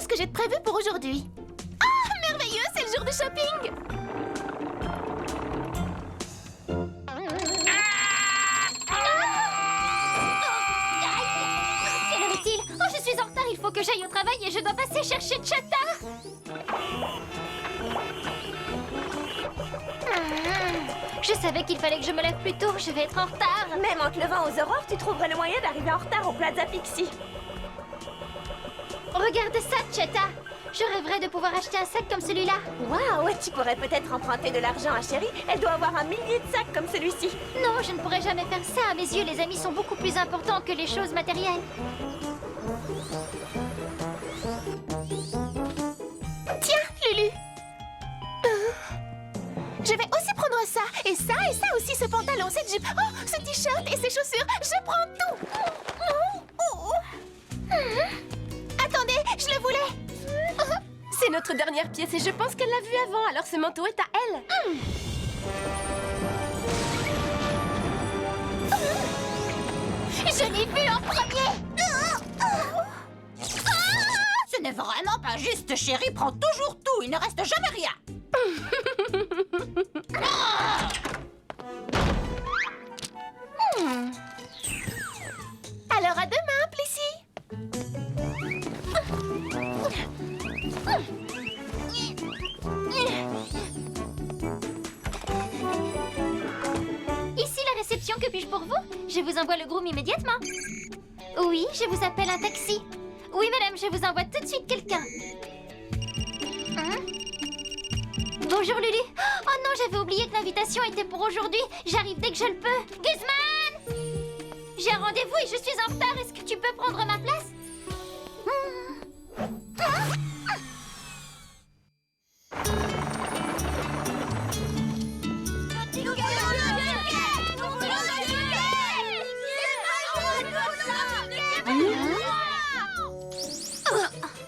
que j'ai de prévu pour aujourd'hui. Ah, merveilleux, c'est le jour du shopping. Quelle heure est-il? Oh, je suis en retard, il faut que j'aille au travail et je dois passer chercher Chata. Je savais qu'il fallait que je me lève plus tôt, je vais être en retard. Même en te levant aux aurores, tu trouverais le moyen d'arriver en retard au Plaza Pixie. Regarde ça, Chata. Je rêverais de pouvoir acheter un sac comme celui-là. Waouh, tu pourrais peut-être emprunter de l'argent à Chérie. Elle doit avoir un millier de sacs comme celui-ci. Non, je ne pourrais jamais faire ça. À mes yeux, les amis sont beaucoup plus importants que les choses matérielles. Tiens, Lulu. Je vais aussi prendre ça, et ça aussi, ce pantalon, cette jupe, oh, ce t-shirt et ces chaussures. Je prends tout. Attendez, je le voulais. C'est notre dernière pièce et je pense qu'elle l'a vu avant, alors ce manteau est à elle. Je l'ai vu en premier. Ce n'est vraiment pas juste, Chérie prend toujours tout, il ne reste jamais rien. Alors à demain, Plessis. Ici la réception, que puis-je pour vous? Je vous envoie le groom immédiatement. Oui, je vous appelle un taxi. Oui, madame, je vous envoie tout de suite quelqu'un. Hein? Bonjour, Lulu. Oh non, j'avais oublié que l'invitation était pour aujourd'hui. J'arrive dès que je le peux. Guzman! J'ai un rendez-vous et je suis en retard. Est-ce que tu peux prendre ma place?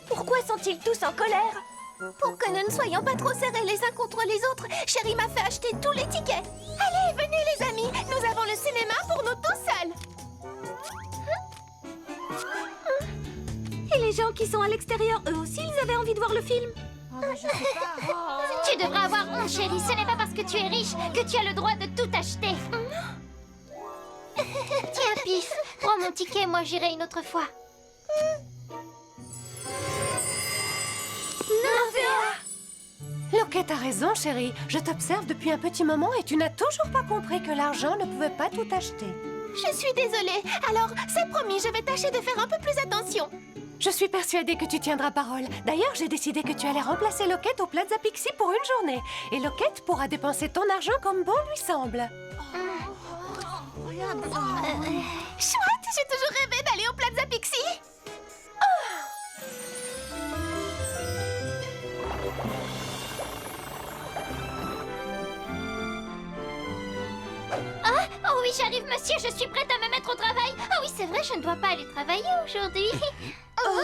Pourquoi sont-ils tous en colère? Pour que nous ne soyons pas trop serrés les uns contre les autres, Chérie m'a fait acheter tous les tickets. Allez, venez les amis, nous avons le cinéma pour nous tout seuls. Et les gens qui sont à l'extérieur, eux aussi, ils avaient envie de voir le film. Tu devrais avoir honte, chérie. Ce n'est pas parce que tu es riche que tu as le droit de tout acheter. Tiens, Pif, prends mon ticket, moi j'irai une autre fois. Loquette a raison, chérie. Je t'observe depuis un petit moment et tu n'as toujours pas compris que l'argent ne pouvait pas tout acheter. Je suis désolée. Alors, c'est promis, je vais tâcher de faire un peu plus attention. Je suis persuadée que tu tiendras parole. D'ailleurs, j'ai décidé que tu allais remplacer Loquette au Plaza Pixie pour une journée. Et Loquette pourra dépenser ton argent comme bon lui semble. Chouette, j'ai toujours rêvé d'aller au Plaza Pixie. Ah, oh oui, j'arrive, monsieur, je suis prête à me mettre au travail. Ah oui, c'est vrai, je ne dois pas aller travailler aujourd'hui. Oh.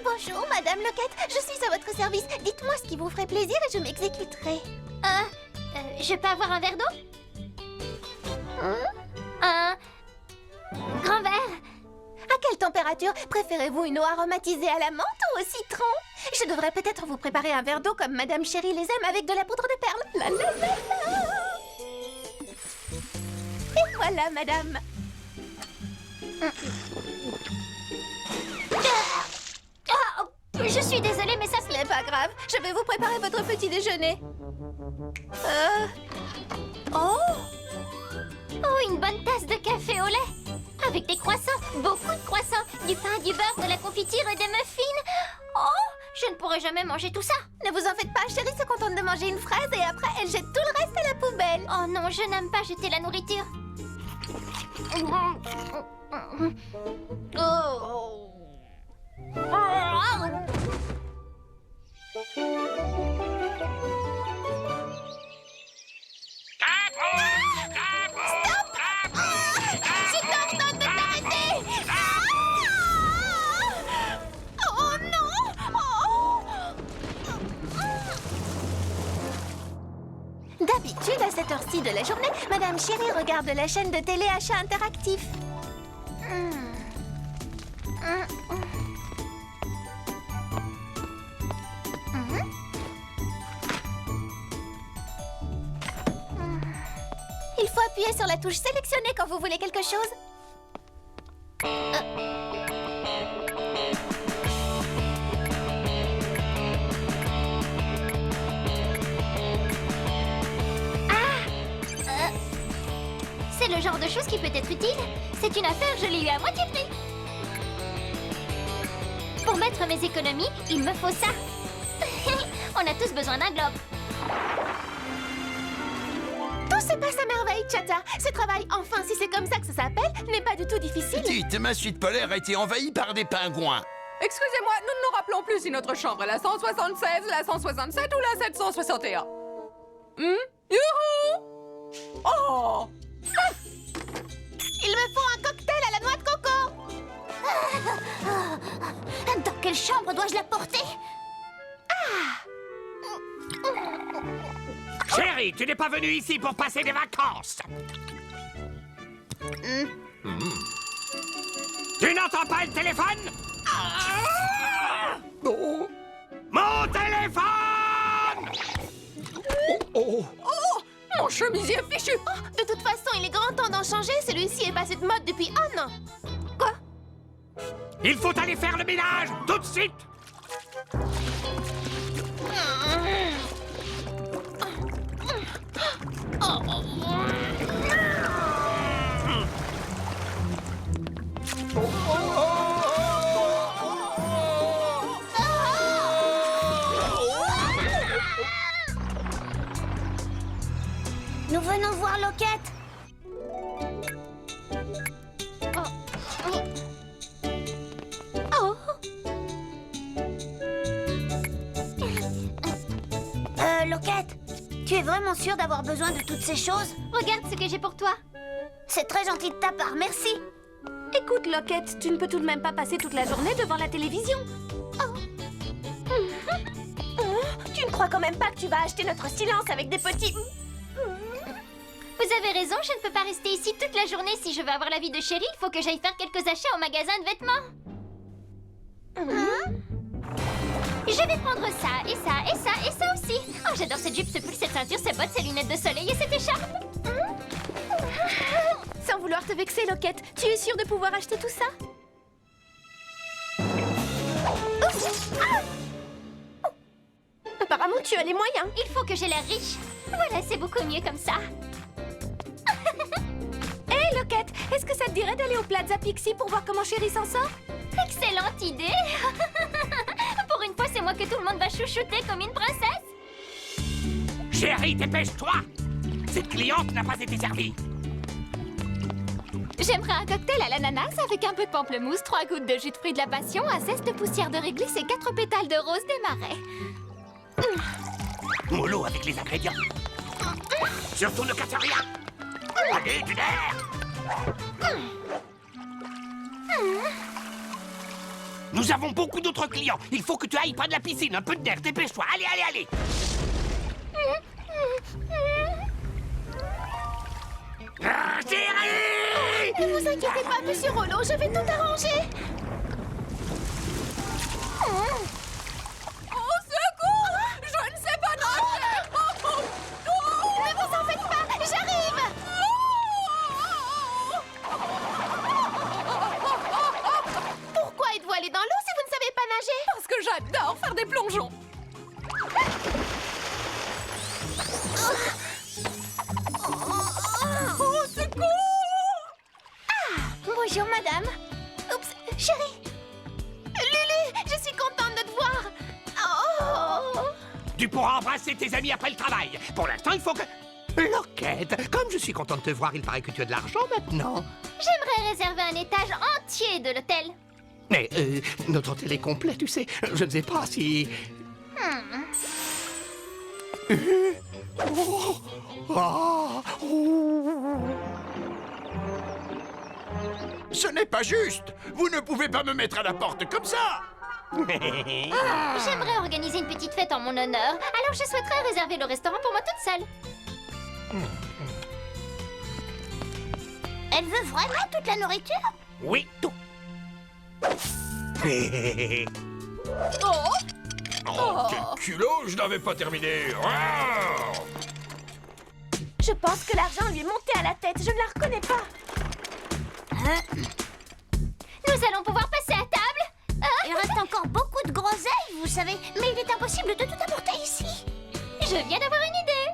Bonjour, Madame Loquette. Je suis à votre service. Dites-moi ce qui vous ferait plaisir et je m'exécuterai. Je peux avoir un verre d'eau? Un grand verre? À quelle température préférez-vous une eau aromatisée à la menthe ou au citron? Je devrais peut-être vous préparer un verre d'eau comme Madame Chérie les aime avec de la poudre de perles. La, la, la, la. Et voilà, Madame. Je suis désolée, mais ça Ce n'est pas grave. Je vais vous préparer votre petit déjeuner. Oh, une bonne tasse de café au lait. Avec des croissants, beaucoup de croissants, du pain, du beurre, de la confiture et des muffins. Oh, je ne pourrai jamais manger tout ça. ne vous en faites pas, Chérie se contente de manger une fraise et après elle jette tout le reste à la poubelle. Oh non, je n'aime pas jeter la nourriture. David, d'habitude, à cette heure-ci de la journée, Madame Chérie regarde la chaîne de télé Achat Interactif. Il faut appuyer sur la touche sélectionnée quand vous voulez quelque chose. C'est le genre de chose qui peut être utile. C'est une affaire, je l'ai eu à moitié prix. Pour mettre mes économies, il me faut ça. On a tous besoin d'un globe. Tout se passe à merveille, Chata. Ce travail, enfin, si c'est comme ça que ça s'appelle, n'est pas du tout difficile. Dites, ma suite polaire a été envahie par des pingouins. Excusez-moi, nous ne nous rappelons plus si notre chambre est la 176, la 167 ou la 761. Youhou! Oh! Il me faut un cocktail à la noix de coco. Dans quelle chambre dois-je la porter? Chérie, tu n'es pas venue ici pour passer des vacances. Tu n'entends pas le téléphone? Oh, Mon téléphone! Mon chemisier fichu! De toute façon, il est grand temps d'en changer. Celui-ci est passé de mode depuis un an. Quoi? Il faut aller faire le ménage, tout de suite! Nous venons voir Loquette. Loquette, tu es vraiment sûre d'avoir besoin de toutes ces choses? Regarde ce que j'ai pour toi. C'est très gentil de ta part, merci. Écoute, Loquette, tu ne peux tout de même pas passer toute la journée devant la télévision. Tu ne crois quand même pas que tu vas acheter notre silence avec des petits... Vous avez raison, je ne peux pas rester ici toute la journée. Si je veux avoir l'avis de Chérie, il faut que j'aille faire quelques achats au magasin de vêtements. Je vais prendre ça, et ça, et ça, et ça aussi. Oh, j'adore cette jupe, ce pull, cette ceinture, ces bottes, ces lunettes de soleil et cette écharpe. Sans vouloir te vexer, Loquette, tu es sûre de pouvoir acheter tout ça? Apparemment, tu as les moyens. Il faut que j'ai l'air riche. Voilà, c'est beaucoup mieux comme ça. Hé, Loquette, est-ce que ça te dirait d'aller au Plaza Pixie pour voir comment Chérie s'en sort? Excellente idée. Pour une fois, c'est moi que tout le monde va chouchouter comme une princesse. Chérie, dépêche-toi! Cette cliente n'a pas été servie. J'aimerais un cocktail à l'ananas avec un peu de pamplemousse, 3 gouttes de jus de fruits de la passion, un zeste de poussière de réglisse et 4 pétales de rose des marais. Mollo avec les ingrédients. Surtout ne casse rien. Allez, du nerf! Nous avons beaucoup d'autres clients. Il faut que tu ailles près de la piscine. Un peu de nerf, dépêche-toi. Allez, allez, allez! Chérie! Ne vous inquiétez pas, Monsieur Rollo, je vais tout arranger. Au secours! Je ne sais pas nager! Ne vous en faites pas, j'arrive. Pourquoi êtes-vous allé dans l'eau si vous ne savez pas nager? Parce que j'adore faire des plongeons! Au secours! Bonjour, madame. Oups, chérie. Lulu, je suis contente de te voir. Oh. Tu pourras embrasser tes amis après le travail. Pour l'instant, il faut que... Loquette, comme je suis content de te voir, il paraît que tu as de l'argent maintenant. J'aimerais réserver un étage entier de l'hôtel. Mais notre hôtel est complet, tu sais. Je ne sais pas si... ce n'est pas juste. Vous ne pouvez pas me mettre à la porte comme ça. J'aimerais organiser une petite fête en mon honneur. Alors je souhaiterais réserver le restaurant pour moi toute seule. Elle veut vraiment toute la nourriture? Oui, tout. Oh, quel culot, je n'avais pas terminé. Ah. Je pense que l'argent lui est monté à la tête. Je ne la reconnais pas. Nous allons pouvoir passer à table. Il reste encore beaucoup de groseilles, vous savez, mais il est impossible de tout apporter ici. Je viens d'avoir une idée.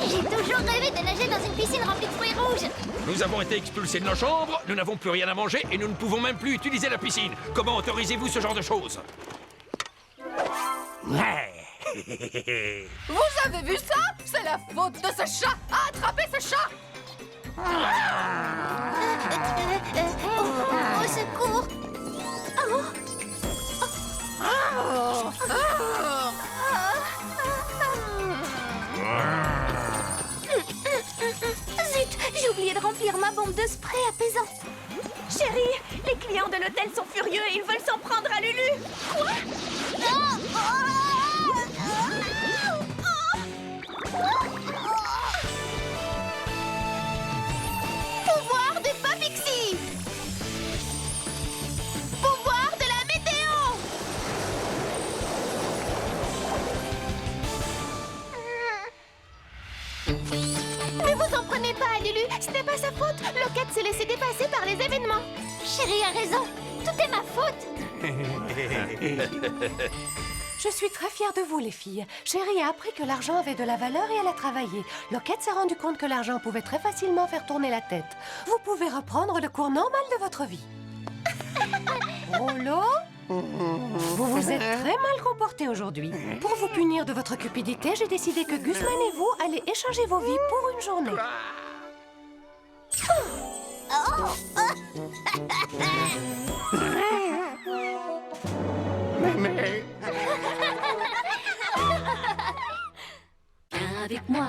J'ai toujours rêvé de nager dans une piscine remplie de fruits rouges. Nous avons été expulsés de nos chambres, nous n'avons plus rien à manger et nous ne pouvons même plus utiliser la piscine. Comment autorisez-vous ce genre de choses? Vous avez vu ça? C'est la faute de ce chat. Attrapez ce chat! Au secours! Zut, j'ai oublié de remplir ma bombe de spray apaisant. Chérie, les clients de l'hôtel sont furieux et ils veulent s'en prendre à Lulu. Pouvoir des Papixie! Pouvoir de la météo! Ne vous en prenez pas à Lulu, ce n'est pas sa faute. Loquette s'est laissé dépasser par les événements. Chérie a raison. Tout est ma faute. Je suis très fière de vous, les filles. Chérie a appris que l'argent avait de la valeur et elle a travaillé. Loquette s'est rendu compte que l'argent pouvait très facilement faire tourner la tête. Vous pouvez reprendre le cours normal de votre vie. Rollo, vous vous êtes très mal comporté aujourd'hui. Pour vous punir de votre cupidité, j'ai décidé que Guzman et vous allez échanger vos vies pour une journée. Viens avec moi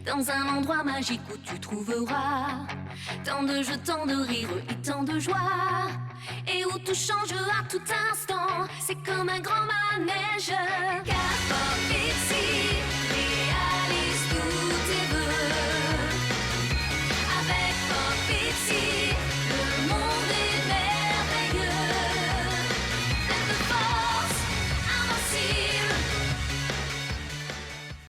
dans un endroit magique où tu trouveras tant de jeux, tant de rires et tant de joie, et où tout change à tout instant. C'est comme un grand manège. Car Pop Pixie